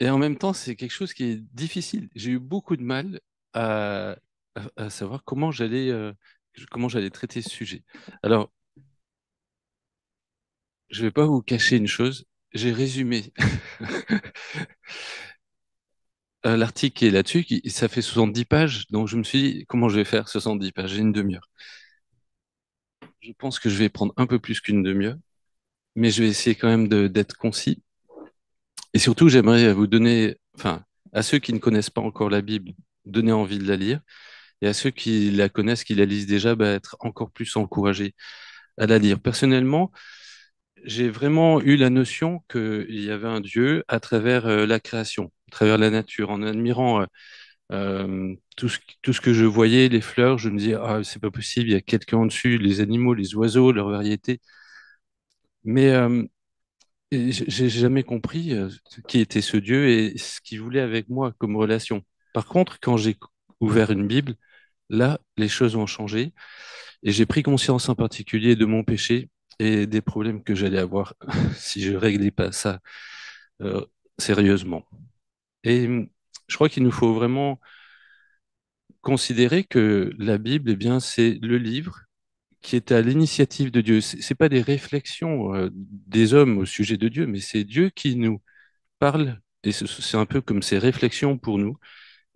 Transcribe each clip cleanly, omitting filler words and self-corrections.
Et en même temps, c'est quelque chose qui est difficile. J'ai eu beaucoup de mal à, à savoir comment j'allais traiter ce sujet. Alors, je ne vais pas vous cacher une chose. J'ai résumé l'article qui est là-dessus, ça fait 70 pages, donc je me suis dit, comment je vais faire 70 pages? J'ai une demi-heure. Je pense que je vais prendre un peu plus qu'une demi-heure, mais je vais essayer quand même d'être concis. Et surtout, j'aimerais vous donner, enfin, à ceux qui ne connaissent pas encore la Bible, donner envie de la lire, et à ceux qui la connaissent, qui la lisent déjà, être encore plus encouragés à la lire. Personnellement, j'ai vraiment eu la notion qu'il y avait un Dieu à travers la création, à travers la nature, en admirant tout ce que je voyais, les fleurs, je me disais, ah, c'est pas possible, il y a quelqu'un en dessus, les animaux, les oiseaux, leur variété. Mais j'ai jamais compris qui était ce Dieu et ce qu'il voulait avec moi comme relation. Par contre, quand j'ai ouvert une Bible, là, les choses ont changé et j'ai pris conscience en particulier de mon péché et des problèmes que j'allais avoir si je réglais pas ça euh, sérieusement. Et je crois qu'il nous faut vraiment considérer que la Bible, eh bien, c'est le livre qui est à l'initiative de Dieu. C'est pas des réflexions des hommes au sujet de Dieu, mais c'est Dieu qui nous parle, et c'est un peu comme ses réflexions pour nous.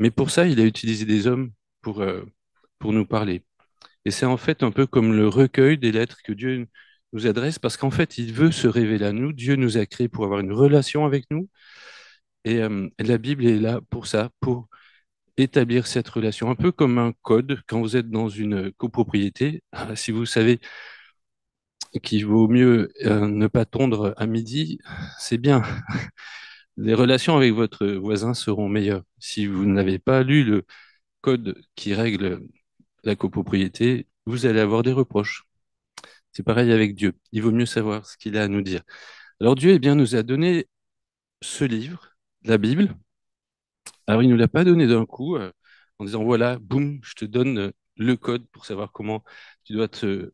Mais pour ça, il a utilisé des hommes pour nous parler. Et c'est en fait un peu comme le recueil des lettres que Dieu nous adresse, parce qu'en fait, il veut se révéler à nous. Dieu nous a créés pour avoir une relation avec nous, et la Bible est là pour ça, pour établir cette relation, un peu comme un code quand vous êtes dans une copropriété. Si vous savez qu'il vaut mieux ne pas tondre à midi, c'est bien. Les relations avec votre voisin seront meilleures. Si vous n'avez pas lu le code qui règle la copropriété, vous allez avoir des reproches. C'est pareil avec Dieu. Il vaut mieux savoir ce qu'il a à nous dire. Alors Dieu, eh bien, nous a donné ce livre, la Bible. Alors il ne nous l'a pas donné d'un coup, en disant, voilà, boum, je te donne le code pour savoir comment tu dois te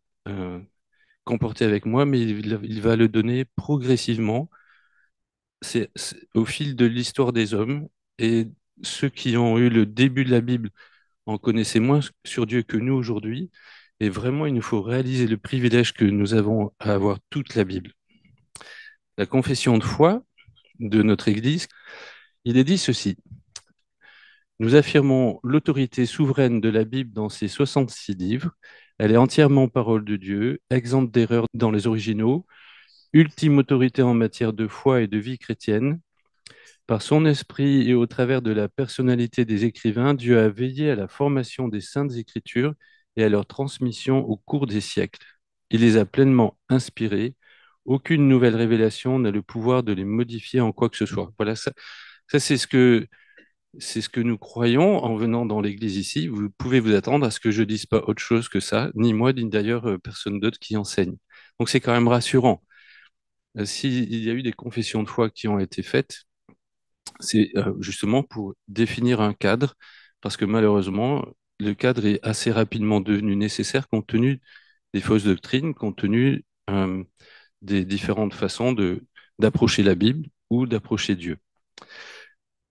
comporter avec moi, mais il va le donner progressivement. C'est au fil de l'histoire des hommes, et ceux qui ont eu le début de la Bible en connaissaient moins sur Dieu que nous aujourd'hui. Et vraiment, il nous faut réaliser le privilège que nous avons à avoir toute la Bible. La confession de foi de notre Église, il est dit ceci. Nous affirmons l'autorité souveraine de la Bible dans ses 66 livres. Elle est entièrement parole de Dieu, exempte d'erreurs dans les originaux, ultime autorité en matière de foi et de vie chrétienne. Par son esprit et au travers de la personnalité des écrivains, Dieu a veillé à la formation des saintes écritures et à leur transmission au cours des siècles. Il les a pleinement inspirées. Aucune nouvelle révélation n'a le pouvoir de les modifier en quoi que ce soit. Voilà, ça c'est ce que nous croyons en venant dans l'Église ici. Vous pouvez vous attendre à ce que je dise pas autre chose que ça, ni moi, ni d'ailleurs personne d'autre qui enseigne. Donc c'est quand même rassurant. S'il y a eu des confessions de foi qui ont été faites, c'est justement pour définir un cadre, parce que malheureusement, le cadre est assez rapidement devenu nécessaire compte tenu des fausses doctrines, compte tenu des différentes façons d'approcher la Bible ou d'approcher Dieu.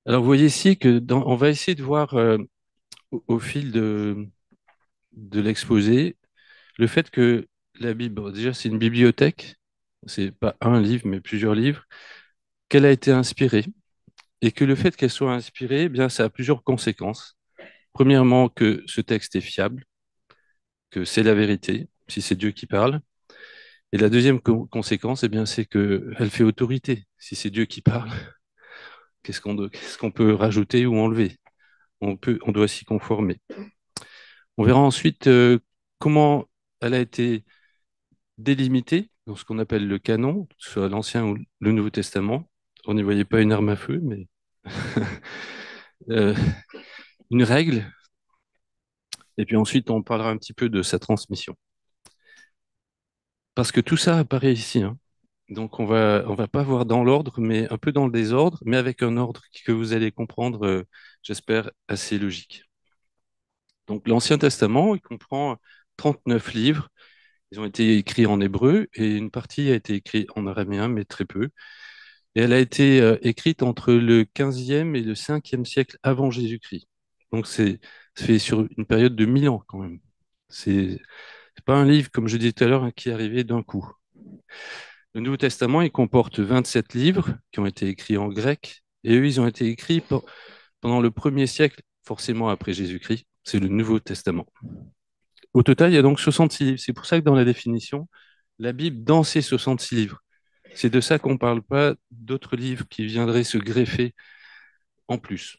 Alors, vous voyez ici que on va essayer de voir au fil de l'exposé le fait que la Bible, bon, déjà, c'est une bibliothèque, c'est pas un livre, mais plusieurs livres, qu'elle a été inspirée, et que le fait qu'elle soit inspirée, eh bien, ça a plusieurs conséquences. Premièrement, que ce texte est fiable, que c'est la vérité, si c'est Dieu qui parle. Et la deuxième conséquence, eh bien, c'est qu'elle fait autorité. Si c'est Dieu qui parle, qu'est-ce qu'on peut rajouter ou enlever? On doit s'y conformer. On verra ensuite comment elle a été délimitée dans ce qu'on appelle le canon, soit l'Ancien ou le Nouveau Testament. On n'y voyait pas une arme à feu, mais euh, une règle. Et puis ensuite, on parlera un petit peu de sa transmission. Parce que tout ça apparaît ici, hein. Donc on va pas voir dans l'ordre, mais un peu dans le désordre, mais avec un ordre que vous allez comprendre, j'espère, assez logique. Donc l'Ancien Testament, il comprend 39 livres. Ils ont été écrits en hébreu et une partie a été écrite en araméen, mais très peu. Et elle a été écrite entre le 15e et le 5e siècle avant Jésus-Christ. Donc ça fait sur une période de 1000 ans quand même. C'est pas un livre, comme je disais tout à l'heure, hein, qui est arrivé d'un coup. Le Nouveau Testament, il comporte 27 livres qui ont été écrits en grec. Et eux, ils ont été écrits pendant le premier siècle, forcément après Jésus-Christ. C'est le Nouveau Testament. Au total, il y a donc 66 livres. C'est pour ça que dans la définition, la Bible, dans ces 66 livres, c'est de ça qu'on ne parle pas d'autres livres qui viendraient se greffer en plus.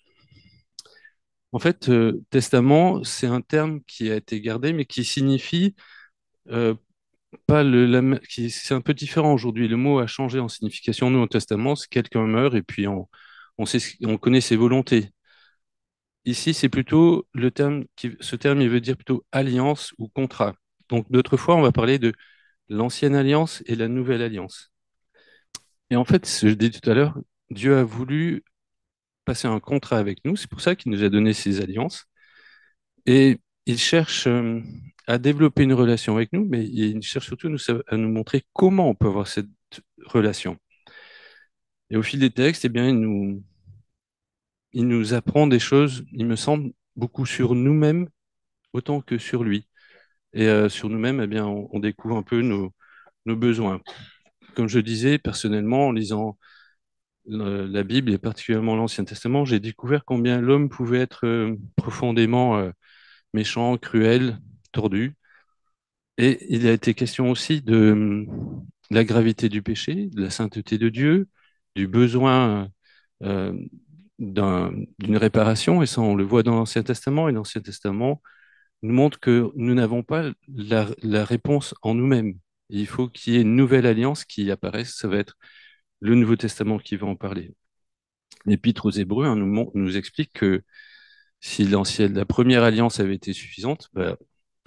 En fait, testament, c'est un terme qui a été gardé, mais qui signifie euh, pas c'est un peu différent aujourd'hui. Le mot a changé en signification. Nous, au testament, c'est quelqu'un meurt et puis on sait, on connaît ses volontés. Ici, c'est plutôt ce terme, il veut dire plutôt alliance ou contrat. Donc, d'autres fois, on va parler de l'ancienne alliance et la nouvelle alliance. Et en fait, je dis tout à l'heure, Dieu a voulu passer un contrat avec nous. C'est pour ça qu'il nous a donné ces alliances. Et il cherche à développer une relation avec nous, mais il cherche surtout à nous montrer comment on peut avoir cette relation. Et au fil des textes, eh bien, il nous apprend des choses, il me semble, beaucoup sur nous-mêmes autant que sur lui. Et sur nous-mêmes, eh bien, on découvre un peu nos besoins. Comme je disais, personnellement, en lisant la Bible et particulièrement l'Ancien Testament, j'ai découvert combien l'homme pouvait être profondément méchant, cruel, tordu. Et il a été question aussi de la gravité du péché, de la sainteté de Dieu, du besoin euh, d'une réparation. Et ça, on le voit dans l'Ancien Testament. Et l'Ancien Testament nous montre que nous n'avons pas la réponse en nous-mêmes. Il faut qu'il y ait une nouvelle alliance qui apparaisse. Ça va être le Nouveau Testament qui va en parler. L'Épître aux Hébreux hein, nous explique que si la première alliance avait été suffisante, bah,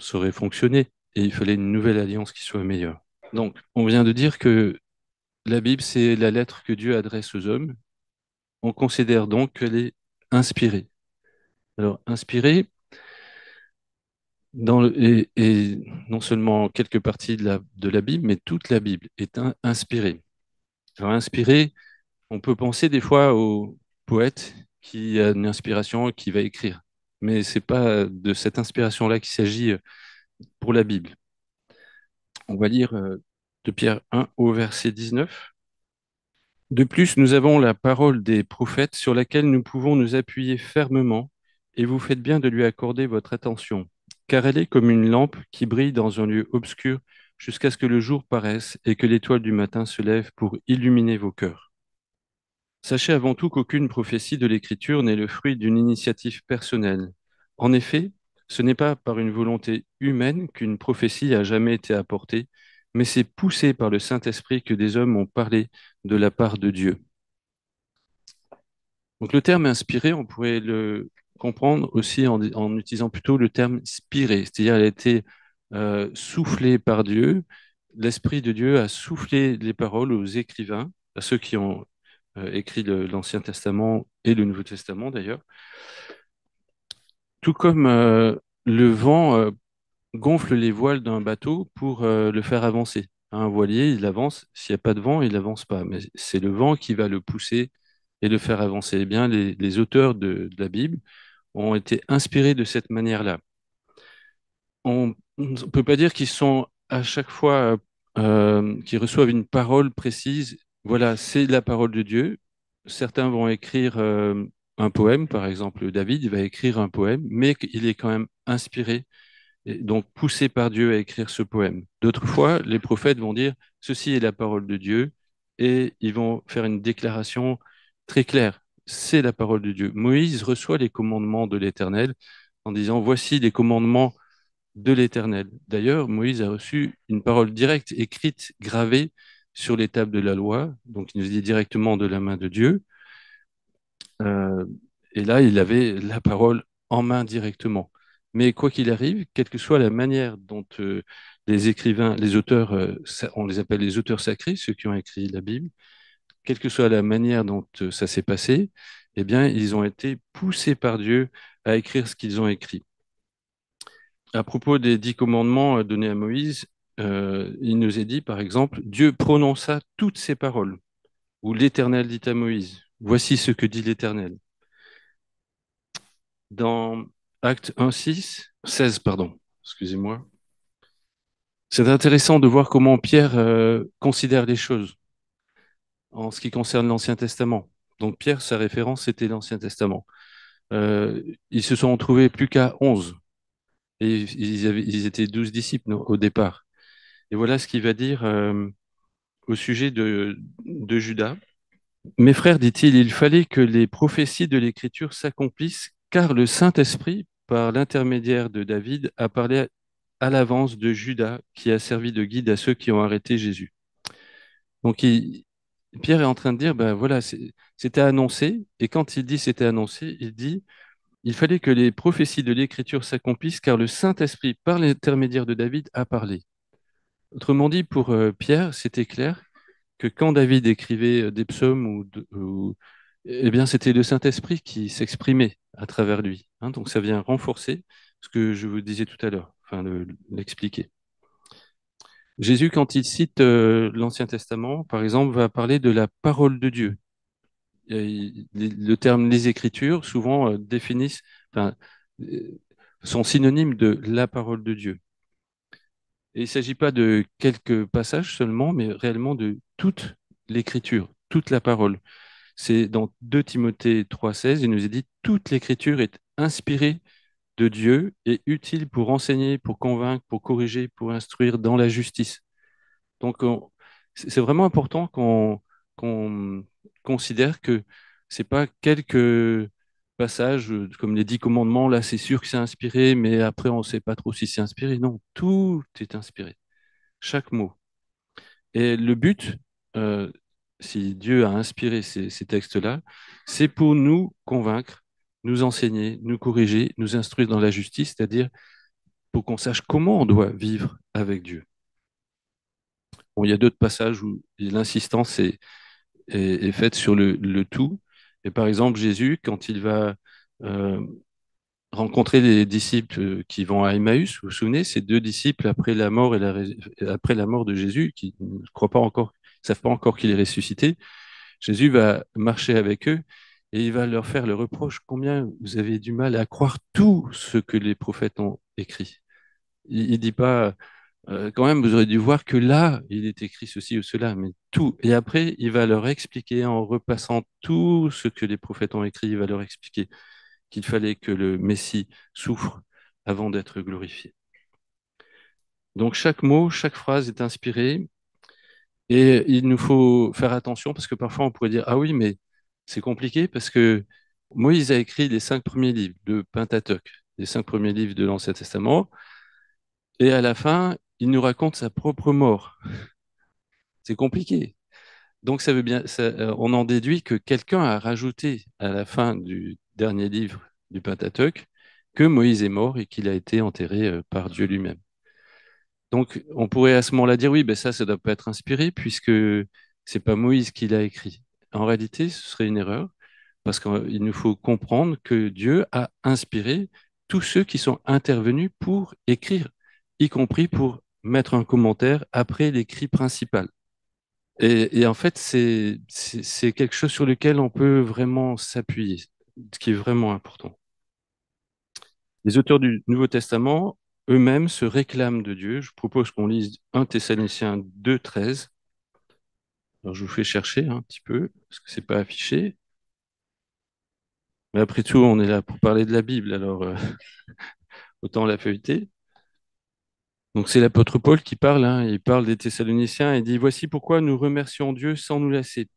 ça aurait fonctionné. Et il fallait une nouvelle alliance qui soit meilleure. Donc, on vient de dire que la Bible, c'est la lettre que Dieu adresse aux hommes. On considère donc qu'elle est inspirée. Alors, inspirée, et non seulement quelques parties de la Bible, mais toute la Bible est inspirée. Alors, inspirée, on peut penser des fois au poète qui a une inspiration et qui va écrire. Mais c'est pas de cette inspiration-là qu'il s'agit pour la Bible. On va lire de Pierre 1 au verset 19. De plus, nous avons la parole des prophètes sur laquelle nous pouvons nous appuyer fermement, et vous faites bien de lui accorder votre attention, car elle est comme une lampe qui brille dans un lieu obscur jusqu'à ce que le jour paraisse et que l'étoile du matin se lève pour illuminer vos cœurs. Sachez avant tout qu'aucune prophétie de l'Écriture n'est le fruit d'une initiative personnelle. En effet, ce n'est pas par une volonté humaine qu'une prophétie a jamais été apportée, mais c'est poussé par le Saint-Esprit que des hommes ont parlé de la part de Dieu. Donc le terme inspiré, on pourrait le comprendre aussi en utilisant plutôt le terme spiré, c'est-à-dire elle a été soufflée par Dieu. L'Esprit de Dieu a soufflé les paroles aux écrivains, à ceux qui ont écrit l'Ancien Testament et le Nouveau Testament d'ailleurs, tout comme le vent gonfle les voiles d'un bateau pour le faire avancer. Un voilier, il avance, s'il n'y a pas de vent, il n'avance pas, mais c'est le vent qui va le pousser et le faire avancer. Eh bien, les auteurs de la Bible ont été inspirés de cette manière-là. On ne peut pas dire qu'ils sont à chaque fois qu'ils reçoivent une parole précise. Voilà, c'est la parole de Dieu. Certains vont écrire un poème, par exemple, David va écrire un poème, mais il est quand même inspiré et donc poussé par Dieu à écrire ce poème. D'autres fois, les prophètes vont dire, ceci est la parole de Dieu, et ils vont faire une déclaration très claire. C'est la parole de Dieu. Moïse reçoit les commandements de l'Éternel en disant, voici les commandements de l'Éternel. D'ailleurs, Moïse a reçu une parole directe, écrite, gravée sur les tables de la loi, donc il nous dit directement de la main de Dieu. Euh, et là, il avait la parole en main directement. Mais quoi qu'il arrive, quelle que soit la manière dont les écrivains, les auteurs, on les appelle les auteurs sacrés, ceux qui ont écrit la Bible, quelle que soit la manière dont ça s'est passé, eh bien, ils ont été poussés par Dieu à écrire ce qu'ils ont écrit. À propos des 10 commandements donnés à Moïse, il nous est dit, par exemple, Dieu prononça toutes ces paroles. Ou l'Éternel dit à Moïse, voici ce que dit l'Éternel. Dans Acte 16, pardon, excusez-moi. C'est intéressant de voir comment Pierre considère les choses en ce qui concerne l'Ancien Testament. Donc Pierre, sa référence, c'était l'Ancien Testament. Euh, Ils se sont retrouvés plus qu'à 11. Et ils étaient 12 disciples au départ. Et voilà ce qu'il va dire au sujet de Judas. Mes frères, dit-il, il fallait que les prophéties de l'Écriture s'accomplissent, car le Saint-Esprit, par l'intermédiaire de David, a parlé à l'avance de Judas, qui a servi de guide à ceux qui ont arrêté Jésus. Donc Pierre est en train de dire, ben voilà, c'était annoncé, et quand il dit c'était annoncé, il dit, il fallait que les prophéties de l'Écriture s'accomplissent, car le Saint-Esprit, par l'intermédiaire de David, a parlé. Autrement dit, pour Pierre, c'était clair que quand David écrivait des psaumes eh bien, c'était le Saint-Esprit qui s'exprimait à travers lui. Hein. Donc ça vient renforcer ce que je vous disais tout à l'heure, enfin l'expliquer. Jésus, quand il cite l'Ancien Testament, par exemple, va parler de la parole de Dieu. Le terme les Écritures, souvent définissent, enfin, euh, sont synonymes de la parole de Dieu. Et il ne s'agit pas de quelques passages seulement, mais réellement de toute l'Écriture, toute la parole. C'est dans 2 Timothée 3,16, il nous est dit, toute l'Écriture est inspirée de Dieu et utile pour enseigner, pour convaincre, pour corriger, pour instruire dans la justice. Donc, c'est vraiment important qu'on considère que c'est pas quelques passages comme les 10 commandements, là c'est sûr que c'est inspiré, mais après on ne sait pas trop si c'est inspiré. Non, tout est inspiré, chaque mot. Et le but, euh, si Dieu a inspiré ces textes-là, c'est pour nous convaincre, nous enseigner, nous corriger, nous instruire dans la justice, c'est-à-dire pour qu'on sache comment on doit vivre avec Dieu. Bon, il y a d'autres passages où l'insistance est faite sur le tout. Et par exemple, Jésus, quand il va euh, rencontrer les disciples qui vont à Emmaüs, vous vous souvenez, ces deux disciples après la mort après la mort de Jésus, qui ne croient pas encore, ne savent pas encore qu'il est ressuscité, Jésus va marcher avec eux et il va leur faire le reproche combien vous avez du mal à croire tout ce que les prophètes ont écrit. Il ne dit pas quand même, vous aurez dû voir que là, il est écrit ceci ou cela, mais tout. Et après, il va leur expliquer en repassant tout ce que les prophètes ont écrit, il va leur expliquer qu'il fallait que le Messie souffre avant d'être glorifié. Donc chaque mot, chaque phrase est inspirée et il nous faut faire attention parce que parfois on pourrait dire, ah oui, mais c'est compliqué parce que Moïse a écrit les 5 premiers livres de Pentateuque, les 5 premiers livres de l'Ancien Testament, et à la fin, il nous raconte sa propre mort. C'est compliqué. Donc ça veut bien, on en déduit que quelqu'un a rajouté à la fin du dernier livre du Pentateuque que Moïse est mort et qu'il a été enterré par Dieu lui-même. Donc on pourrait à ce moment-là dire oui, ben ça ne doit pas être inspiré puisque c'est pas Moïse qui l'a écrit. En réalité, ce serait une erreur parce qu'il nous faut comprendre que Dieu a inspiré tous ceux qui sont intervenus pour écrire, y compris pour mettre un commentaire après l'écrit principal. Et en fait, c'est quelque chose sur lequel on peut vraiment s'appuyer, ce qui est vraiment important. Les auteurs du Nouveau Testament eux-mêmes se réclament de Dieu. Je propose qu'on lise 1 Thessaloniciens 2,13. Alors, je vous fais chercher un petit peu, parce que c'est pas affiché. Mais après tout, on est là pour parler de la Bible, alors autant la feuilleter. Donc, c'est l'apôtre Paul qui parle, hein. Il parle des Thessaloniciens et dit, voici pourquoi nous remercions Dieu sans nous lasser.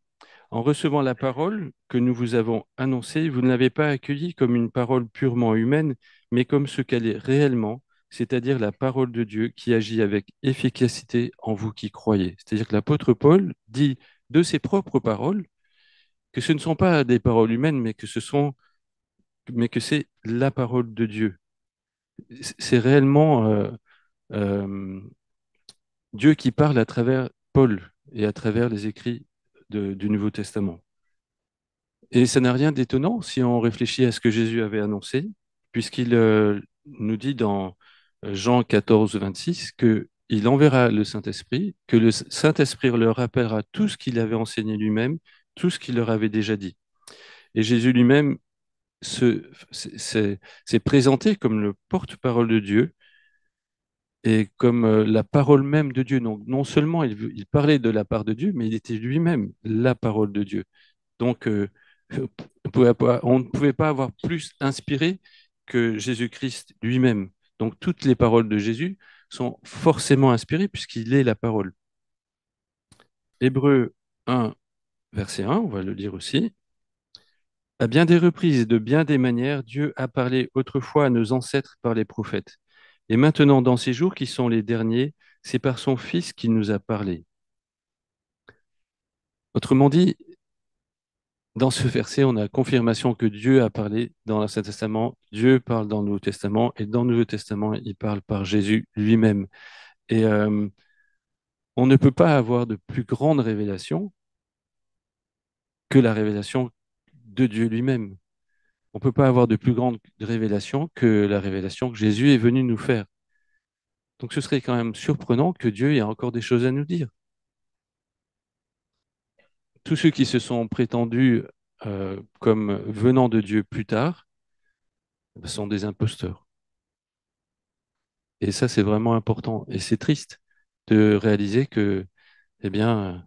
En recevant la parole que nous vous avons annoncée, vous ne l'avez pas accueillie comme une parole purement humaine, mais comme ce qu'elle est réellement, c'est-à-dire la parole de Dieu qui agit avec efficacité en vous qui croyez. C'est-à-dire que l'apôtre Paul dit de ses propres paroles que ce ne sont pas des paroles humaines, mais que c'est la parole de Dieu. C'est réellement euh, Dieu qui parle à travers Paul et à travers les écrits du Nouveau Testament. Et ça n'a rien d'étonnant si on réfléchit à ce que Jésus avait annoncé, puisqu'il nous dit dans Jean 14, 26 que il enverra le Saint-Esprit, que le Saint-Esprit leur rappellera tout ce qu'il avait enseigné lui-même, tout ce qu'il leur avait déjà dit. Et Jésus lui-même s'est présenté comme le porte-parole de Dieu et comme la parole même de Dieu. Donc, non seulement il parlait de la part de Dieu, mais il était lui-même la parole de Dieu. Donc, on ne pouvait pas avoir plus inspiré que Jésus-Christ lui-même. Donc, toutes les paroles de Jésus sont forcément inspirées puisqu'il est la parole. Hébreux 1, verset 1, on va le lire aussi. À bien des reprises et de bien des manières, Dieu a parlé autrefois à nos ancêtres par les prophètes. Et maintenant, dans ces jours qui sont les derniers, c'est par son Fils qu'il nous a parlé. Autrement dit, dans ce verset, on a confirmation que Dieu a parlé dans l'Ancien Testament, Dieu parle dans le Nouveau Testament, et dans le Nouveau Testament, il parle par Jésus lui-même. Et on ne peut pas avoir de plus grande révélation que la révélation de Dieu lui-même. On ne peut pas avoir de plus grande révélation que la révélation que Jésus est venu nous faire. Donc ce serait quand même surprenant que Dieu ait encore des choses à nous dire. Tous ceux qui se sont prétendus comme venant de Dieu plus tard sont des imposteurs. Et ça, c'est vraiment important. Et c'est triste de réaliser que, eh bien,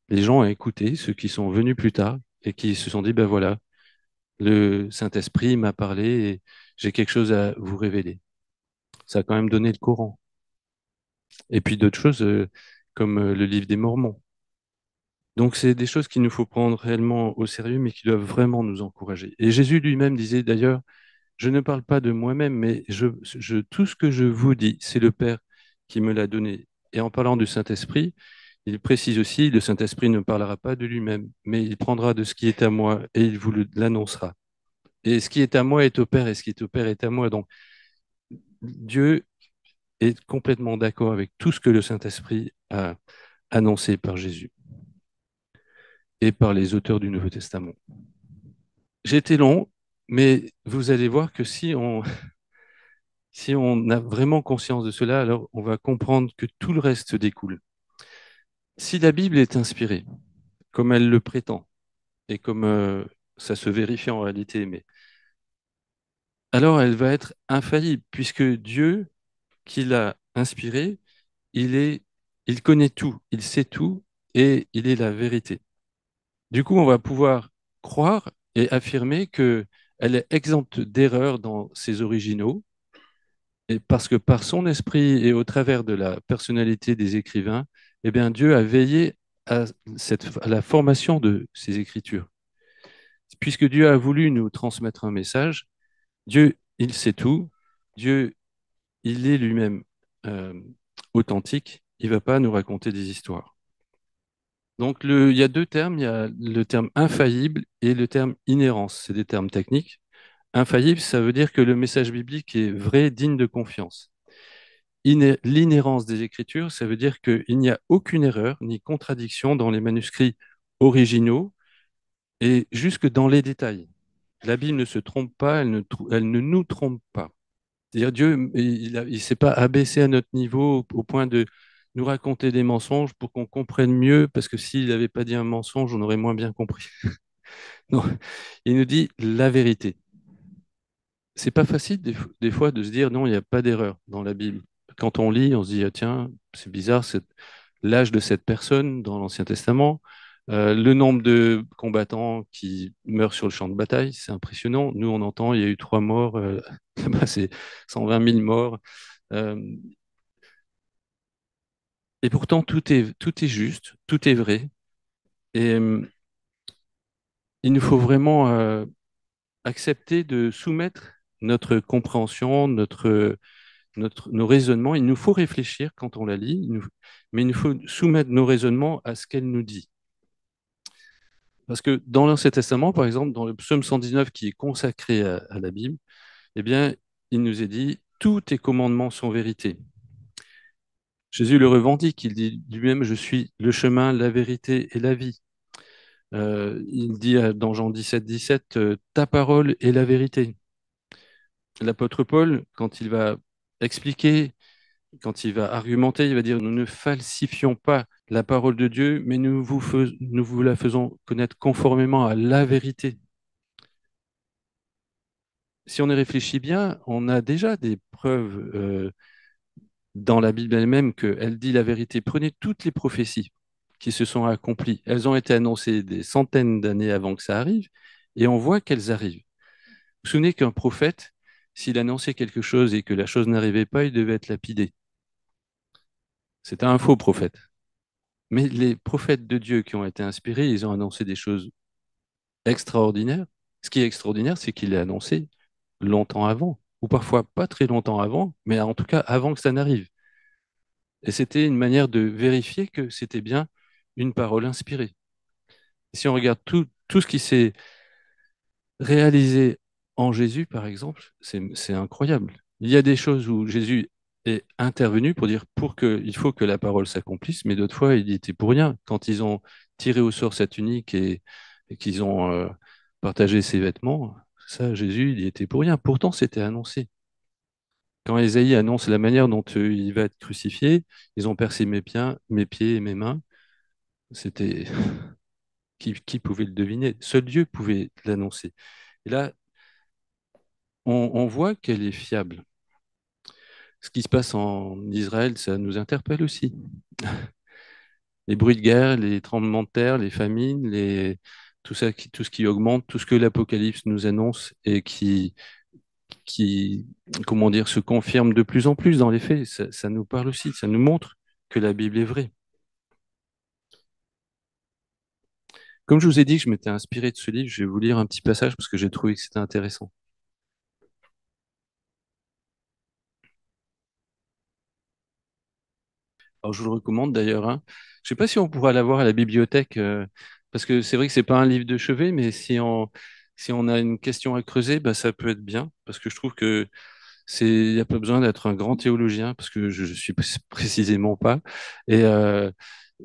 les gens ont écouté ceux qui sont venus plus tard et qui se sont dit, ben voilà, le Saint-Esprit m'a parlé et j'ai quelque chose à vous révéler. Ça a quand même donné le Coran. Et puis d'autres choses comme le livre des Mormons. Donc, c'est des choses qu'il nous faut prendre réellement au sérieux, mais qui doivent vraiment nous encourager. Et Jésus lui-même disait d'ailleurs, je ne parle pas de moi-même, mais tout ce que je vous dis, c'est le Père qui me l'a donné. Et en parlant du Saint-Esprit, il précise aussi, le Saint-Esprit ne parlera pas de lui-même, mais il prendra de ce qui est à moi et il vous l'annoncera. Et ce qui est à moi est au Père, et ce qui est au Père est à moi. Donc, Dieu est complètement d'accord avec tout ce que le Saint-Esprit a annoncé par Jésus et par les auteurs du Nouveau Testament. J'ai été long, mais vous allez voir que si on a vraiment conscience de cela, alors on va comprendre que tout le reste découle. Si la Bible est inspirée, comme elle le prétend, et comme ça se vérifie en réalité, mais alors elle va être infaillible, puisque Dieu, qui l'a inspirée, il est, il connaît tout, il sait tout, et il est la vérité. Du coup, on va pouvoir croire et affirmer que elle est exempte d'erreur dans ses originaux, et parce que par son esprit et au travers de la personnalité des écrivains, eh bien, Dieu a veillé à la formation de ces écritures. Puisque Dieu a voulu nous transmettre un message, Dieu, il sait tout. Dieu, il est lui-même euh, authentique. Il ne va pas nous raconter des histoires. Donc, il y a deux termes. Il y a le terme infaillible et le terme inhérence. C'est des termes techniques. Infaillible, ça veut dire que le message biblique est vrai, digne de confiance. L'inhérence des Écritures, ça veut dire qu'il n'y a aucune erreur ni contradiction dans les manuscrits originaux et jusque dans les détails. La Bible ne se trompe pas, elle ne nous trompe pas. C'est-à-dire Dieu, il ne s'est pas abaissé à notre niveau au point de nous raconter des mensonges pour qu'on comprenne mieux, parce que s'il n'avait pas dit un mensonge, on aurait moins bien compris. Non, il nous dit la vérité. C'est pas facile des fois de se dire non, il n'y a pas d'erreur dans la Bible. Quand on lit, on se dit ah, tiens, c'est bizarre, c'est l'âge de cette personne dans l'Ancien Testament, le nombre de combattants qui meurent sur le champ de bataille, c'est impressionnant. Nous, on entend, il y a eu 3 morts, là-bas, c'est 120 000 morts. Euh, et pourtant, tout est juste, tout est vrai. Et il nous faut vraiment accepter de soumettre notre compréhension, nos raisonnements. Il nous faut réfléchir quand on la lit, mais il nous faut soumettre nos raisonnements à ce qu'elle nous dit. Parce que dans l'Ancien Testament, par exemple, dans le psaume 119 qui est consacré à la Bible, eh bien, il nous est dit, tous tes commandements sont vérité. Jésus le revendique, il dit lui-même, je suis le chemin, la vérité et la vie. Il dit dans Jean 17, 17, ta parole est la vérité. L'apôtre Paul, quand il va expliquer Quand il va argumenter, il va dire, nous ne falsifions pas la parole de Dieu, mais nous vous la faisons connaître conformément à la vérité. Si on y réfléchit bien, on a déjà des preuves dans la Bible elle-même qu'elle dit la vérité. Prenez toutes les prophéties qui se sont accomplies. Elles ont été annoncées des centaines d'années avant que ça arrive, et on voit qu'elles arrivent. Vous vous souvenez qu'un prophète, s'il annonçait quelque chose et que la chose n'arrivait pas, il devait être lapidé. C'était un faux prophète. Mais les prophètes de Dieu qui ont été inspirés, ils ont annoncé des choses extraordinaires. Ce qui est extraordinaire, c'est qu'il l'a annoncé longtemps avant, ou parfois pas très longtemps avant, mais en tout cas avant que ça n'arrive. Et c'était une manière de vérifier que c'était bien une parole inspirée. Si on regarde tout ce qui s'est réalisé en Jésus, par exemple, c'est incroyable. Il y a des choses où Jésus est intervenu pour dire il faut que la parole s'accomplisse, mais d'autres fois, il y était pour rien. Quand ils ont tiré au sort sa tunique et qu'ils ont partagé ses vêtements, ça, Jésus, il y était pour rien. Pourtant, c'était annoncé. Quand Ésaïe annonce la manière dont il va être crucifié, ils ont percé mes pieds et mes mains. C'était qui pouvait le deviner? Seul Dieu pouvait l'annoncer. Et là, on voit qu'elle est fiable. Ce qui se passe en Israël, ça nous interpelle aussi. Les bruits de guerre, les tremblements de terre, les famines, tout ce qui augmente, tout ce que l'Apocalypse nous annonce et qui, comment dire, se confirme de plus en plus dans les faits, ça nous parle aussi, ça nous montre que la Bible est vraie. Comme je vous ai dit que je m'étais inspiré de ce livre, je vais vous lire un petit passage parce que j'ai trouvé que c'était intéressant. Alors, je vous le recommande d'ailleurs, hein. Je ne sais pas si on pourra l'avoir à la bibliothèque, parce que c'est vrai que c'est pas un livre de chevet, mais si on a une question à creuser, bah, ça peut être bien, parce que je trouve que il n'y a pas besoin d'être un grand théologien, parce que je ne suis précisément pas, et je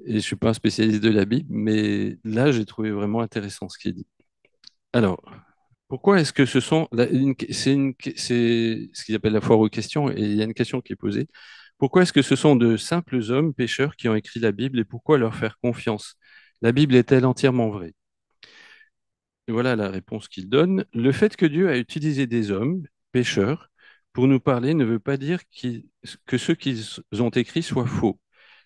ne suis pas un spécialiste de la Bible, mais là, j'ai trouvé vraiment intéressant ce qui est dit. Alors, pourquoi est-ce que ce sont... C'est ce qu'ils appellent la foire aux questions, et il y a une question qui est posée. Pourquoi est-ce que ce sont de simples hommes pécheurs qui ont écrit la Bible et pourquoi leur faire confiance? La Bible est-elle entièrement vraie? Et voilà la réponse qu'il donne. Le fait que Dieu a utilisé des hommes pécheurs pour nous parler ne veut pas dire que ceux qu'ils ont écrits soient faux.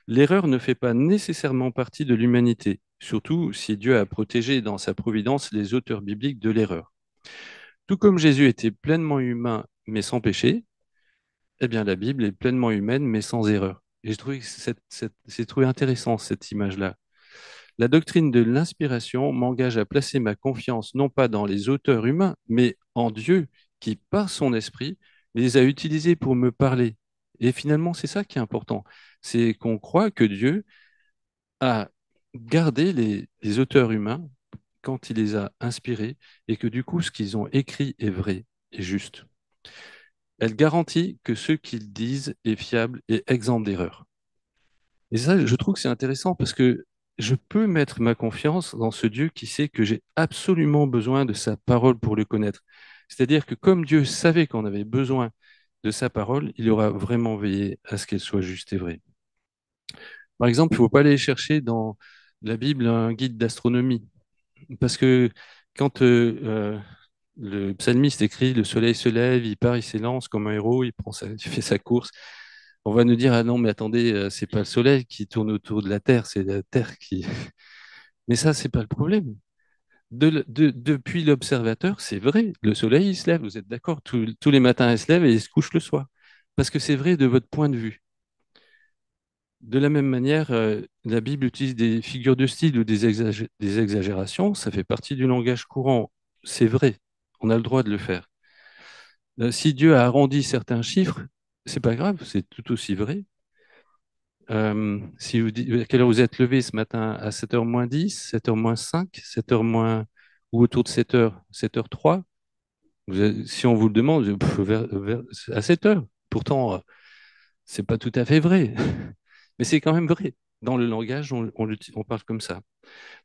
L'erreur ne fait pas nécessairement partie de l'humanité, surtout si Dieu a protégé dans sa providence les auteurs bibliques de l'erreur. Tout comme Jésus était pleinement humain mais sans péché, eh bien la Bible est pleinement humaine mais sans erreur. Et j'ai trouvé intéressant cette image-là. La doctrine de l'inspiration m'engage à placer ma confiance non pas dans les auteurs humains, mais en Dieu qui, par son esprit, les a utilisés pour me parler. Et finalement, c'est ça qui est important. C'est qu'on croit que Dieu a gardé les auteurs humains quand il les a inspirés et que du coup, ce qu'ils ont écrit est vrai et juste. Elle garantit que ce qu'ils disent est fiable et exempt d'erreur. Et ça, je trouve que c'est intéressant parce que je peux mettre ma confiance dans ce Dieu qui sait que j'ai absolument besoin de sa parole pour le connaître. C'est-à-dire que comme Dieu savait qu'on avait besoin de sa parole, il aura vraiment veillé à ce qu'elle soit juste et vraie. Par exemple, il ne faut pas aller chercher dans la Bible un guide d'astronomie parce que quand le psalmiste écrit le soleil se lève, il part, il s'élance comme un héros, il fait sa course. On va nous dire, ah non, mais attendez, c'est pas le soleil qui tourne autour de la Terre, c'est la Terre qui. Mais ça, c'est pas le problème. Depuis l'observateur, c'est vrai, le soleil, il se lève, vous êtes d'accord? Tous les matins, il se lève et il se couche le soir. Parce que c'est vrai de votre point de vue. De la même manière, la Bible utilise des figures de style ou des exagérations, ça fait partie du langage courant. C'est vrai, on a le droit de le faire. Si Dieu a arrondi certains chiffres, c'est pas grave, c'est tout aussi vrai. Si vous dites, à quelle heure vous êtes levé ce matin? À 7h moins 10, 7h moins 5, 7h moins, ou autour de 7h, 7h03. Si on vous le demande, à 7h. Pourtant, c'est pas tout à fait vrai. Mais c'est quand même vrai. Dans le langage, on parle comme ça.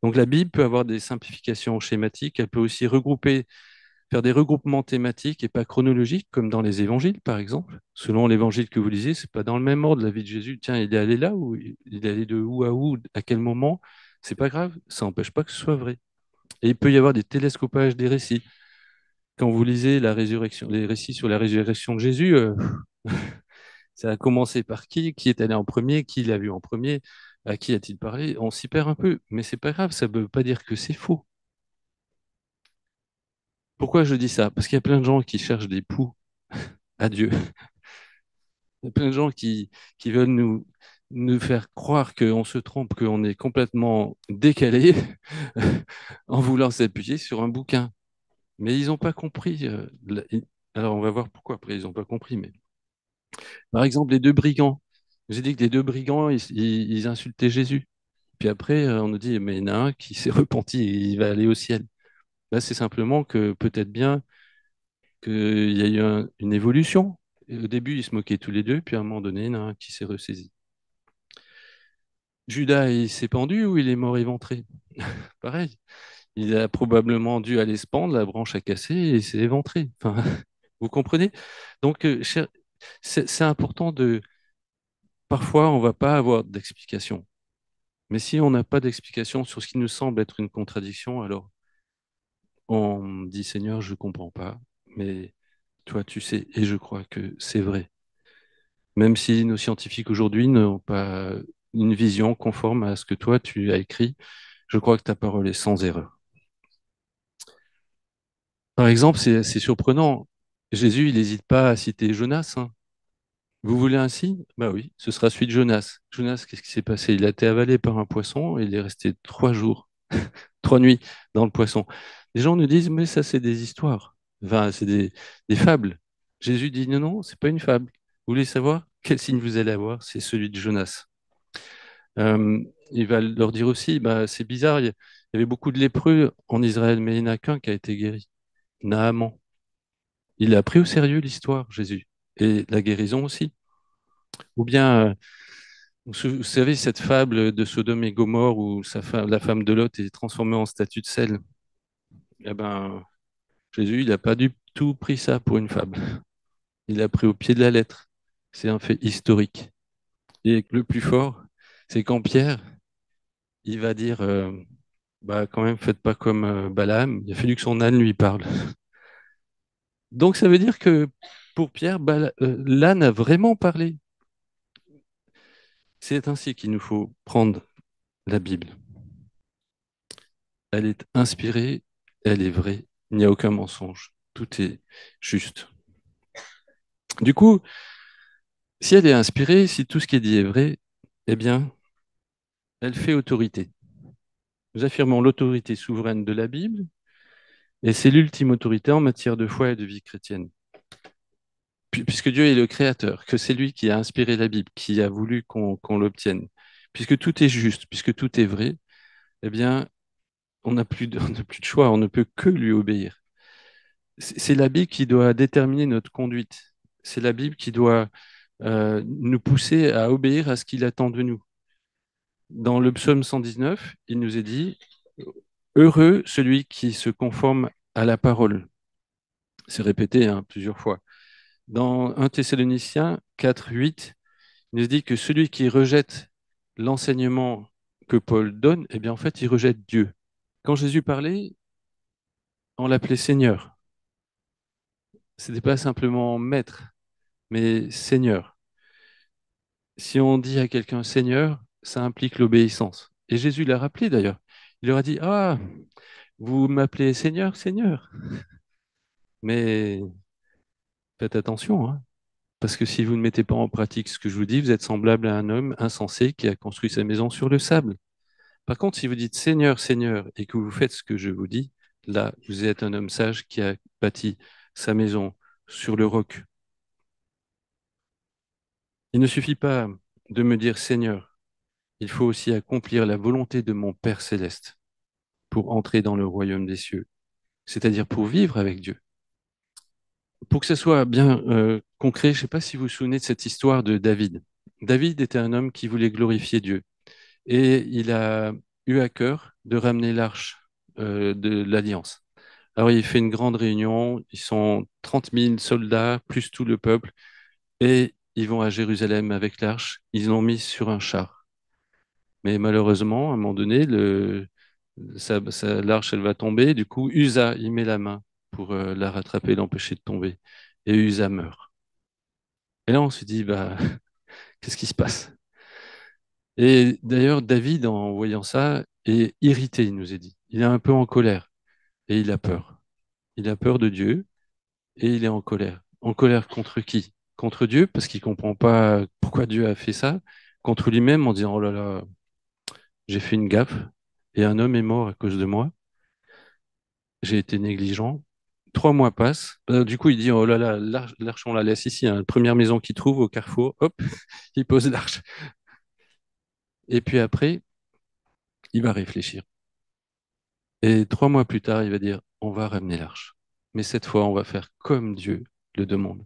Donc la Bible peut avoir des simplifications schématiques, elle peut aussi regrouper, faire des regroupements thématiques et pas chronologiques, comme dans les évangiles, par exemple. Selon l'évangile que vous lisez, c'est pas dans le même ordre, la vie de Jésus. Tiens, il est allé là, ou il est allé de où, à quel moment. C'est pas grave, ça n'empêche pas que ce soit vrai. Et il peut y avoir des télescopages des récits. Quand vous lisez la résurrection, les récits sur la résurrection de Jésus, ça a commencé par qui est allé en premier, qui l'a vu en premier, à qui a-t-il parlé? On s'y perd un peu, mais c'est pas grave, ça ne veut pas dire que c'est faux. Pourquoi je dis ça? Parce qu'il y a plein de gens qui cherchent des poux à Dieu. Il y a plein de gens qui veulent nous faire croire qu'on se trompe, qu'on est complètement décalé en voulant s'appuyer sur un bouquin. Mais ils n'ont pas compris. Alors on va voir pourquoi après ils n'ont pas compris. Mais par exemple, les deux brigands. J'ai dit que les deux brigands, ils insultaient Jésus. Puis après, on nous dit, mais il y en a un qui s'est repenti et il va aller au ciel. Là, c'est simplement que peut-être bien qu'il y a eu une évolution. Et au début, ils se moquaient tous les deux, puis à un moment donné, il y en a un qui s'est ressaisi. Judas, il s'est pendu ou il est mort éventré? Pareil. Il a probablement dû aller se pendre, la branche a cassé et il s'est éventré. Enfin, vous comprenez? Donc, c'est important de... Parfois, on ne va pas avoir d'explication. Mais si on n'a pas d'explication sur ce qui nous semble être une contradiction, alors on dit Seigneur, je ne comprends pas, mais toi tu sais, et je crois que c'est vrai. Même si nos scientifiques aujourd'hui n'ont pas une vision conforme à ce que toi tu as écrit, je crois que ta parole est sans erreur. Par exemple, c'est surprenant. Jésus, il n'hésite pas à citer Jonas, hein. Vous voulez un signe? Bah oui, ce sera celui de Jonas. Jonas, qu'est-ce qui s'est passé? Il a été avalé par un poisson et il est resté 3 jours, 3 nuits dans le poisson. Les gens nous disent, mais ça, c'est des histoires. Enfin, c'est des fables. Jésus dit, non, non, c'est pas une fable. Vous voulez savoir quel signe vous allez avoir? C'est celui de Jonas. Il va leur dire aussi, bah, c'est bizarre, il y avait beaucoup de lépreux en Israël, mais il n'y en a qu'un qui a été guéri, Naaman. Il a pris au sérieux l'histoire, Jésus, et la guérison aussi. Ou bien, vous savez, cette fable de Sodome et Gomorrhe où la femme de Lot est transformée en statue de sel. Eh ben, Jésus, il n'a pas du tout pris ça pour une fable. Il a pris au pied de la lettre. C'est un fait historique. Et le plus fort, c'est quand Pierre, il va dire, bah quand même, faites pas comme Balaam. Il a fallu que son âne lui parle. Donc ça veut dire que pour Pierre, l'âne a vraiment parlé. C'est ainsi qu'il nous faut prendre la Bible. Elle est inspirée, elle est vraie, il n'y a aucun mensonge, tout est juste. Du coup, si elle est inspirée, si tout ce qui est dit est vrai, eh bien, elle fait autorité. Nous affirmons l'autorité souveraine de la Bible, et c'est l'ultime autorité en matière de foi et de vie chrétienne. Puisque Dieu est le créateur, que c'est lui qui a inspiré la Bible, qui a voulu qu'on l'obtienne. Puisque tout est juste, puisque tout est vrai, eh bien, on n'a plus de choix, on ne peut que lui obéir. C'est la Bible qui doit déterminer notre conduite. C'est la Bible qui doit nous pousser à obéir à ce qu'il attend de nous. Dans le psaume 119, il nous est dit, heureux celui qui se conforme à la parole. C'est répété hein, plusieurs fois. Dans 1 Thessaloniciens 4, 8, il nous dit que celui qui rejette l'enseignement que Paul donne, eh bien en fait, il rejette Dieu. Quand Jésus parlait, on l'appelait Seigneur. Ce n'était pas simplement maître, mais Seigneur. Si on dit à quelqu'un Seigneur, ça implique l'obéissance. Et Jésus l'a rappelé d'ailleurs. Il leur a dit, ah, vous m'appelez Seigneur, Seigneur. Mais faites attention, hein, parce que si vous ne mettez pas en pratique ce que je vous dis, vous êtes semblable à un homme insensé qui a construit sa maison sur le sable. Par contre, si vous dites Seigneur, Seigneur, et que vous faites ce que je vous dis, là, vous êtes un homme sage qui a bâti sa maison sur le roc. Il ne suffit pas de me dire Seigneur, il faut aussi accomplir la volonté de mon Père céleste pour entrer dans le royaume des cieux, c'est-à-dire pour vivre avec Dieu. Pour que ce soit bien concret, je ne sais pas si vous vous souvenez de cette histoire de David. David était un homme qui voulait glorifier Dieu et il a eu à cœur de ramener l'arche de l'Alliance. Alors il fait une grande réunion, ils sont 30 000 soldats, plus tout le peuple, et ils vont à Jérusalem avec l'arche. Ils l'ont mis sur un char. Mais malheureusement, à un moment donné, l'arche, elle va tomber. Du coup, Usa, il met la main pour la rattraper, l'empêcher de tomber. Et Usa meurt. Et là, on se dit, bah, qu'est-ce qui se passe? Et d'ailleurs, David, en voyant ça, est irrité, il nous est dit. Il est un peu en colère et il a peur. Il a peur de Dieu et il est en colère. En colère contre qui? Contre Dieu, parce qu'il comprend pas pourquoi Dieu a fait ça. Contre lui-même, en disant, oh là là, j'ai fait une gaffe et un homme est mort à cause de moi. J'ai été négligent. 3 mois passent. Du coup, il dit, oh là là, l'arche, on la laisse ici, hein. Première maison qu'il trouve au carrefour, hop, il pose l'arche. Et puis après, il va réfléchir. Et 3 mois plus tard, il va dire, on va ramener l'arche. Mais cette fois, on va faire comme Dieu le demande.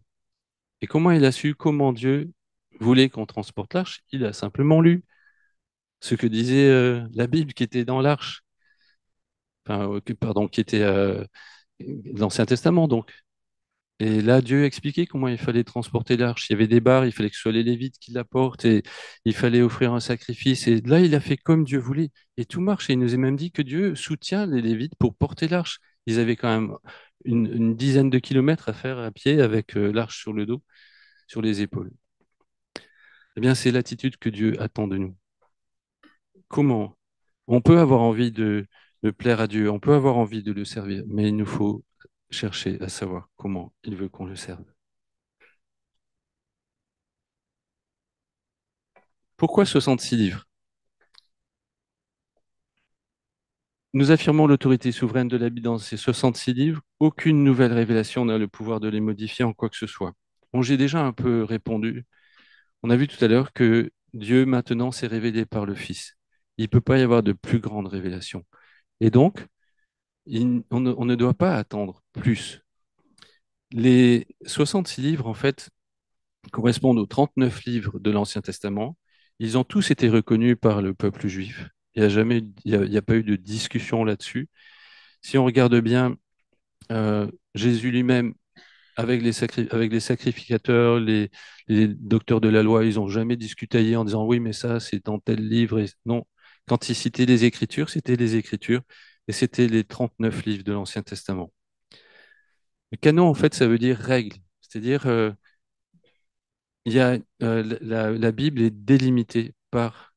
Et comment il a su comment Dieu voulait qu'on transporte l'arche? Il a simplement lu ce que disait la Bible qui était dans l'arche, enfin, pardon, qui était l'Ancien Testament donc. Et là, Dieu expliquait comment il fallait transporter l'arche. Il y avait des barres, il fallait que ce soit les Lévites qui la portent et il fallait offrir un sacrifice. Et là, il a fait comme Dieu voulait. Et tout marche. Et il nous a même dit que Dieu soutient les Lévites pour porter l'arche. Ils avaient quand même une dizaine de kilomètres à faire à pied avec l'arche sur le dos, sur les épaules. Eh bien, c'est l'attitude que Dieu attend de nous. Comment? On peut avoir envie de plaire à Dieu, on peut avoir envie de le servir, mais il nous faut chercher à savoir comment il veut qu'on le serve. Pourquoi 66 livres? Nous affirmons l'autorité souveraine de la Bible dans ces 66 livres. Aucune nouvelle révélation n'a le pouvoir de les modifier en quoi que ce soit. Bon, j'ai déjà un peu répondu. On a vu tout à l'heure que Dieu maintenant s'est révélé par le Fils. Il ne peut pas y avoir de plus grande révélation. Et donc, on ne doit pas attendre plus. Les 66 livres, en fait, correspondent aux 39 livres de l'Ancien Testament. Ils ont tous été reconnus par le peuple juif. Il y a pas eu de discussion là-dessus. Si on regarde bien, Jésus lui-même, avec les sacrificateurs, les docteurs de la loi, ils n'ont jamais discuté en disant oui, mais ça, c'est dans tel livre. Non, quand ils citaient les Écritures, c'était les Écritures et c'était les 39 livres de l'Ancien Testament. Le canon, en fait, ça veut dire règle, c'est-à-dire il y a, la Bible est délimitée par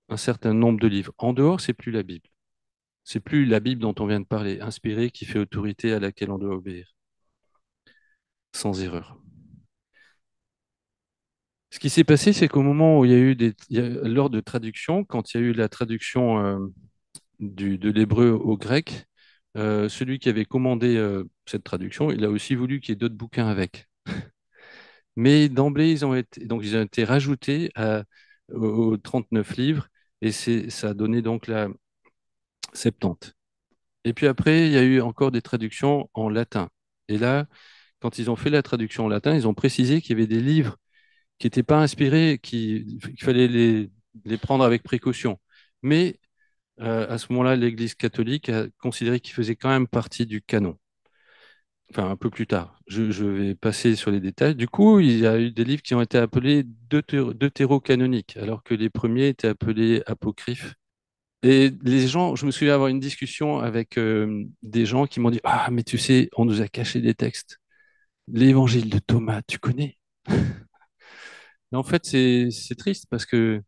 un certain nombre de livres. En dehors, c'est plus la Bible. C'est plus la Bible dont on vient de parler, inspirée, qui fait autorité à laquelle on doit obéir, sans erreur. Ce qui s'est passé, c'est qu'au moment où il y a eu lors de traduction, quand il y a eu la traduction de l'hébreu au grec, celui qui avait commandé cette traduction, il a aussi voulu qu'il y ait d'autres bouquins avec. Mais d'emblée, ils ont été rajoutés aux 39 livres et ça a donné donc la 70. Et puis après, il y a eu encore des traductions en latin. Et là, quand ils ont fait la traduction en latin, ils ont précisé qu'il y avait des livres qui n'étaient pas inspirés, qu'il fallait les prendre avec précaution. Mais à ce moment-là, l'Église catholique a considéré qu'ils faisaient quand même partie du canon. Enfin, un peu plus tard. Je vais passer sur les détails. Du coup, il y a eu des livres qui ont été appelés deutérocanoniques, alors que les premiers étaient appelés apocryphes. Et les gens, je me souviens avoir une discussion avec des gens qui m'ont dit, ah, mais tu sais, on nous a caché des textes. L'évangile de Thomas, tu connais? Mais en fait, c'est triste parce que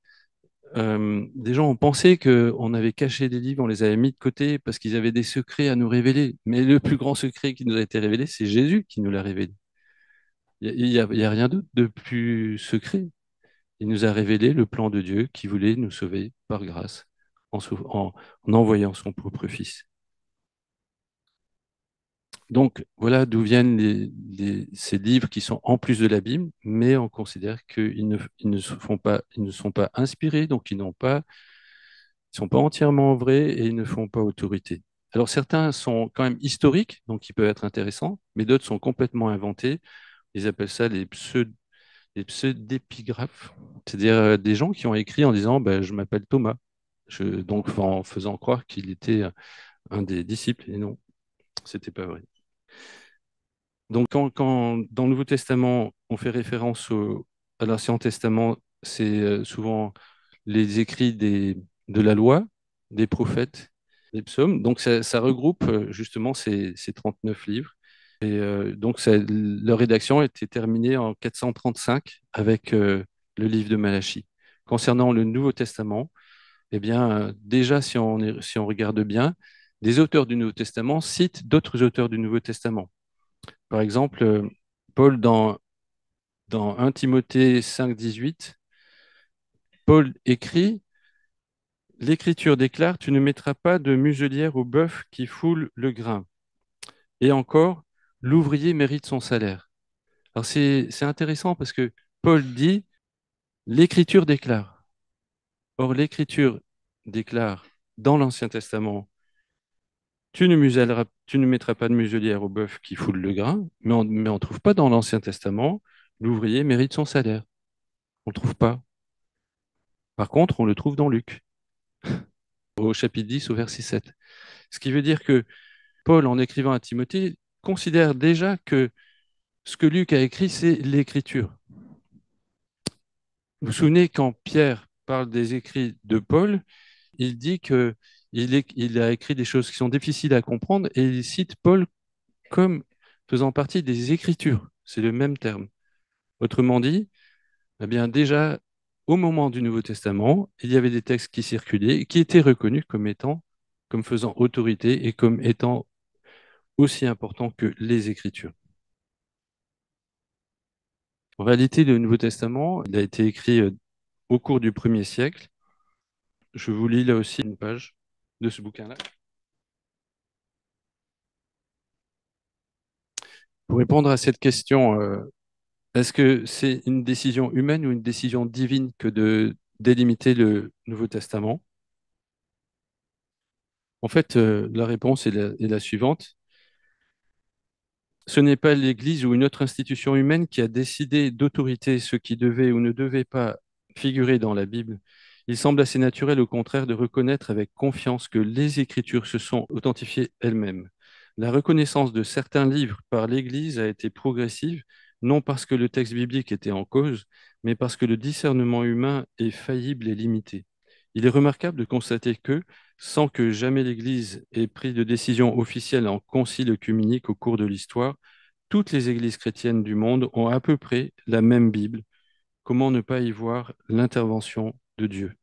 des gens ont pensé qu'on avait caché des livres, on les avait mis de côté parce qu'ils avaient des secrets à nous révéler. Mais le plus grand secret qui nous a été révélé, c'est Jésus qui nous l'a révélé. Il y a rien d'autre de plus secret. Il nous a révélé le plan de Dieu qui voulait nous sauver par grâce en envoyant son propre Fils. Donc voilà d'où viennent ces livres qui sont en plus de la Bible, mais on considère ils ne sont pas inspirés, donc ils sont pas entièrement vrais et ils ne font pas autorité. Alors certains sont quand même historiques, donc ils peuvent être intéressants, mais d'autres sont complètement inventés. Ils appellent ça les pseudépigraphes, c'est-à-dire des gens qui ont écrit en disant ben, je m'appelle Thomas, donc en faisant croire qu'il était un des disciples et non. C'était pas vrai. Donc, quand dans le Nouveau Testament, on fait référence à l'Ancien Testament, c'est souvent les écrits de la loi, des prophètes, des psaumes. Donc, ça regroupe justement ces 39 livres. Et donc, leur rédaction a été terminée en 435 avec le livre de Malachie. Concernant le Nouveau Testament, eh bien, déjà, si on regarde bien, des auteurs du Nouveau Testament citent d'autres auteurs du Nouveau Testament. Par exemple, Paul, dans 1 Timothée 5,18, Paul écrit, l'Écriture déclare, tu ne mettras pas de muselière au bœuf qui foule le grain. Et encore, l'ouvrier mérite son salaire. Alors c'est intéressant parce que Paul dit, l'Écriture déclare. Or, l'Écriture déclare dans l'Ancien Testament, tu ne mettras pas de muselière au bœuf qui foule le grain, mais on ne trouve pas dans l'Ancien Testament, l'ouvrier mérite son salaire. On ne trouve pas. Par contre, on le trouve dans Luc, au chapitre 10, au verset 7. Ce qui veut dire que Paul, en écrivant à Timothée, considère déjà que ce que Luc a écrit, c'est l'écriture. Vous vous souvenez quand Pierre parle des écrits de Paul, il dit que il a écrit des choses qui sont difficiles à comprendre et il cite Paul comme faisant partie des Écritures. C'est le même terme. Autrement dit, eh bien déjà, au moment du Nouveau Testament, il y avait des textes qui circulaient et qui étaient reconnus comme étant, comme faisant autorité et comme étant aussi importants que les Écritures. En réalité, le Nouveau Testament, il a été écrit au cours du 1er siècle. Je vous lis là aussi une page de ce bouquin-là. Pour répondre à cette question, est-ce que c'est une décision humaine ou une décision divine que de délimiter le Nouveau Testament? En fait, la réponse est la suivante. Ce n'est pas l'Église ou une autre institution humaine qui a décidé d'autorité ce qui devait ou ne devait pas figurer dans la Bible. Il semble assez naturel, au contraire, de reconnaître avec confiance que les Écritures se sont authentifiées elles-mêmes. La reconnaissance de certains livres par l'Église a été progressive, non parce que le texte biblique était en cause, mais parce que le discernement humain est faillible et limité. Il est remarquable de constater que, sans que jamais l'Église ait pris de décision officielle en concile œcuménique au cours de l'histoire, toutes les églises chrétiennes du monde ont à peu près la même Bible. Comment ne pas y voir l'intervention de Dieu?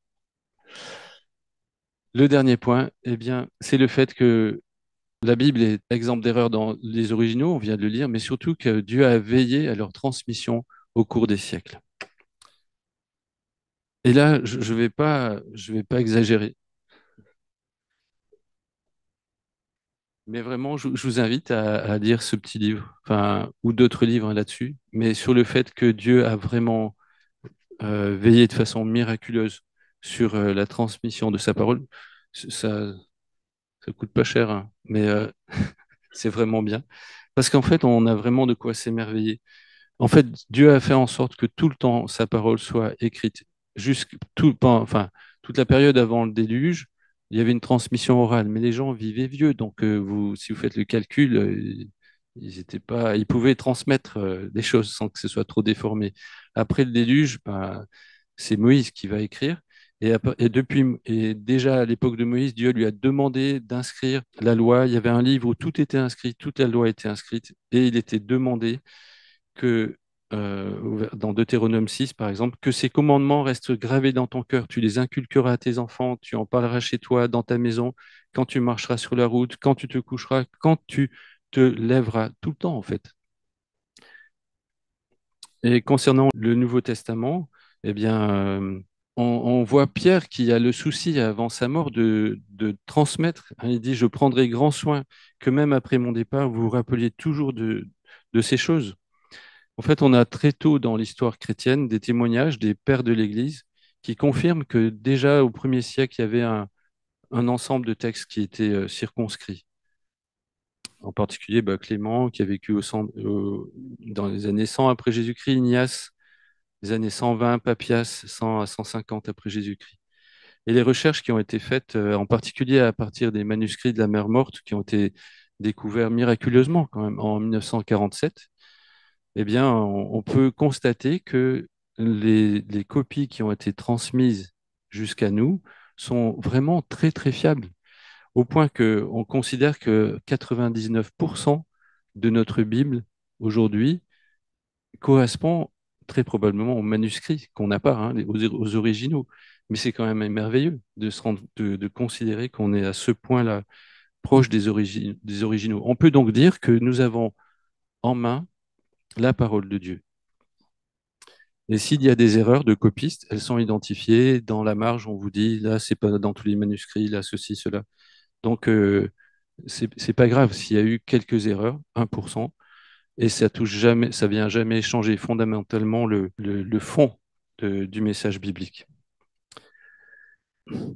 Le dernier point, eh bien, c'est le fait que la Bible est exemple d'erreur dans les originaux, on vient de le lire, mais surtout que Dieu a veillé à leur transmission au cours des siècles. Et là, je vais pas exagérer, mais vraiment, je vous invite à lire ce petit livre, enfin, ou d'autres livres hein, là-dessus, mais sur le fait que Dieu a vraiment veillé de façon miraculeuse sur la transmission de sa parole. Ça, ça coûte pas cher, hein, mais c'est vraiment bien. Parce qu'en fait, on a vraiment de quoi s'émerveiller. En fait, Dieu a fait en sorte que tout le temps sa parole soit écrite. Enfin, toute la période avant le déluge, il y avait une transmission orale, mais les gens vivaient vieux. Donc, si vous faites le calcul, ils pouvaient transmettre des choses sans que ce soit trop déformé. Après le déluge, bah, c'est Moïse qui va écrire. Et déjà à l'époque de Moïse, Dieu lui a demandé d'inscrire la loi. Il y avait un livre où tout était inscrit, toute la loi était inscrite, et il était demandé que, dans Deutéronome 6, par exemple, que ces commandements restent gravés dans ton cœur. Tu les inculqueras à tes enfants, tu en parleras chez toi, dans ta maison, quand tu marcheras sur la route, quand tu te coucheras, quand tu te lèveras, tout le temps, en fait. Et concernant le Nouveau Testament, eh bien, on voit Pierre qui a le souci avant sa mort de transmettre. Hein, il dit, je prendrai grand soin que même après mon départ, vous vous rappeliez toujours de ces choses. En fait, on a très tôt dans l'histoire chrétienne des témoignages des pères de l'Église qui confirment que déjà au 1er siècle, il y avait un ensemble de textes qui étaient circonscrits. En particulier, bah, Clément, qui a vécu dans les années 100 après Jésus-Christ, Ignace, les années 120, Papias, 100 à 150 après Jésus-Christ. Et les recherches qui ont été faites, en particulier à partir des manuscrits de la Mer Morte, qui ont été découvert miraculeusement quand même en 1947, eh bien, on peut constater que les copies qui ont été transmises jusqu'à nous sont vraiment très, très fiables, au point qu'on considère que 99% de notre Bible aujourd'hui correspond très probablement aux manuscrits qu'on n'a pas, hein, aux originaux. Mais c'est quand même merveilleux de considérer qu'on est à ce point-là proche des originaux. On peut donc dire que nous avons en main la parole de Dieu. Et s'il y a des erreurs de copistes, elles sont identifiées. Dans la marge, on vous dit, là, c'est pas dans tous les manuscrits, là, ceci, cela. Donc, c'est pas grave s'il y a eu quelques erreurs, 1%, et ça touche jamais, ça vient jamais changer fondamentalement le fond du message biblique.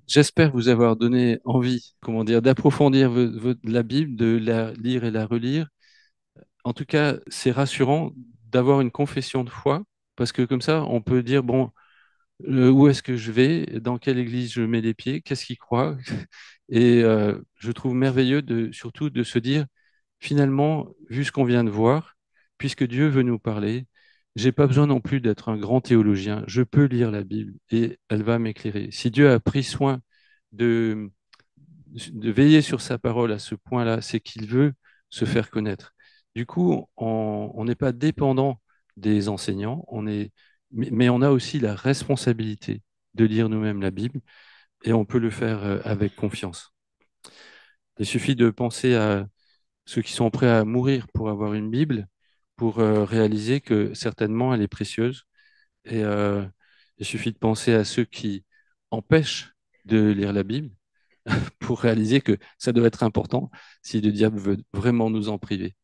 J'espère vous avoir donné envie, comment dire, d'approfondir la Bible, de la lire et la relire. En tout cas, c'est rassurant d'avoir une confession de foi, parce que comme ça, on peut dire, bon, où est-ce que je vais, dans quelle église je mets les pieds, qu'est-ce qu'ils croient. Et je trouve merveilleux surtout de se dire, finalement, vu ce qu'on vient de voir, puisque Dieu veut nous parler, j'ai pas besoin non plus d'être un grand théologien. Je peux lire la Bible et elle va m'éclairer. Si Dieu a pris soin de, de veiller sur sa parole à ce point-là, c'est qu'il veut se faire connaître. Du coup, on n'est pas dépendant des enseignants, mais on a aussi la responsabilité de lire nous-mêmes la Bible et on peut le faire avec confiance. Il suffit de penser à ceux qui sont prêts à mourir pour avoir une Bible, pour réaliser que certainement elle est précieuse. Et il suffit de penser à ceux qui empêchent de lire la Bible pour réaliser que ça doit être important si le diable veut vraiment nous en priver.